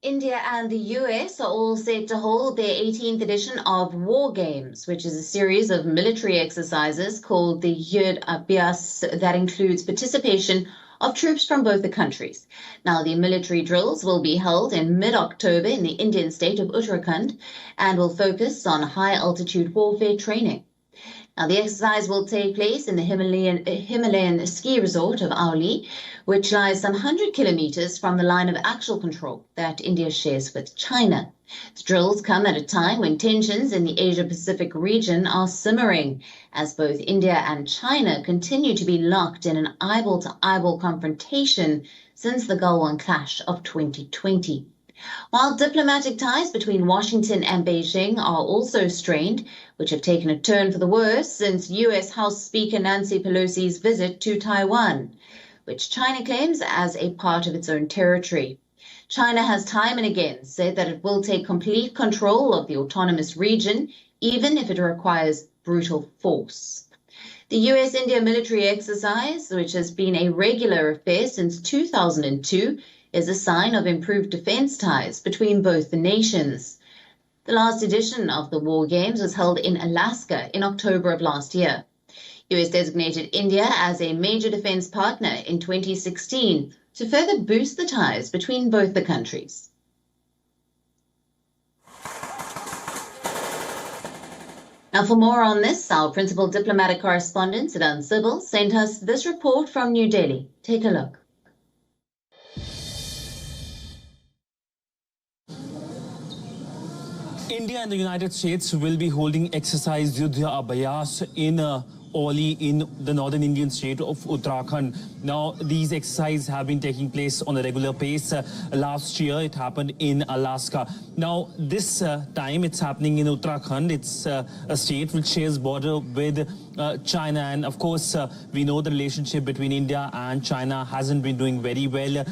India and the US are all set to hold their 18th edition of War Games, which is a series of military exercises called the WION that includes participation of troops from both the countries. Now, the military drills will be held in mid-October in the Indian state of Uttarakhand and will focus on high-altitude warfare training. Now, the exercise will take place in the Himalayan ski resort of Auli, which lies some 100 kilometers from the line of actual control that India shares with China. The drills come at a time when tensions in the Asia-Pacific region are simmering, as both India and China continue to be locked in an eyeball-to-eyeball confrontation since the Galwan clash of 2020. While diplomatic ties between Washington and Beijing are also strained, which have taken a turn for the worse since U.S. House Speaker Nancy Pelosi's visit to Taiwan, which China claims as a part of its own territory. China has time and again said that it will take complete control of the autonomous region, even if it requires brutal force. The U.S.-India military exercise, which has been a regular affair since 2002, is a sign of improved defense ties between both the nations. The last edition of the War Games was held in Alaska in October of last year. US designated India as a major defense partner in 2016 to further boost the ties between both the countries. Now, for more on this, our principal diplomatic correspondent, Siddhan Sibal, sent us this report from New Delhi. Take a look. India and the United States will be holding exercise Yudhya Abhyas in Auli in the northern Indian state of Uttarakhand. Now, these exercises have been taking place on a regular pace. Last year, it happened in Alaska. Now, this time, it's happening in Uttarakhand. It's a state which shares border with China. And, of course, we know the relationship between India and China hasn't been doing very well.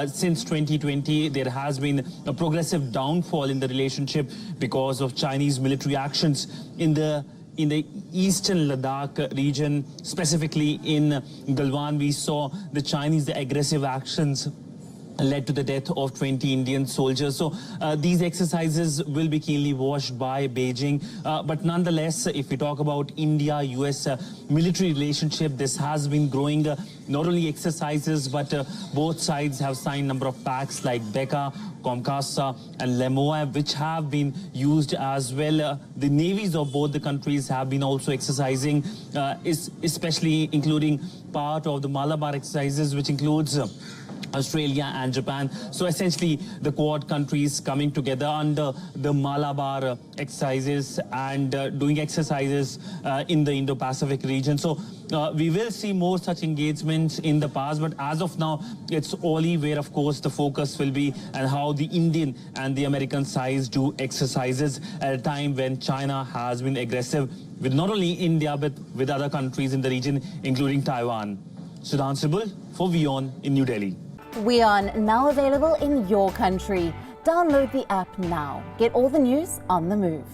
Since 2020, there has been a progressive downfall in the relationship because of Chinese military actions in the eastern Ladakh region, specifically in Galwan. We saw the Chinese aggressive actions led to the death of 20 Indian soldiers. So these exercises will be keenly watched by Beijing. But nonetheless, if we talk about India-US military relationship, this has been growing. Not only exercises, but both sides have signed a number of pacts like Becca, Comcasa and Lemoa, which have been used as well. The navies of both the countries have been also exercising, especially including part of the Malabar exercises, which includes Australia and Japan. So essentially the Quad countries coming together under the Malabar exercises and doing exercises in the Indo-Pacific region. So we will see more such engagements in the past, but as of now, it's only where, of course, the focus will be and how the Indian and the American sides do exercises at a time when China has been aggressive with not only India, but with other countries in the region, including Taiwan. Siddhan Sibal for WION in New Delhi. WION, now available in your country. Download the app now. Get all the news on the move.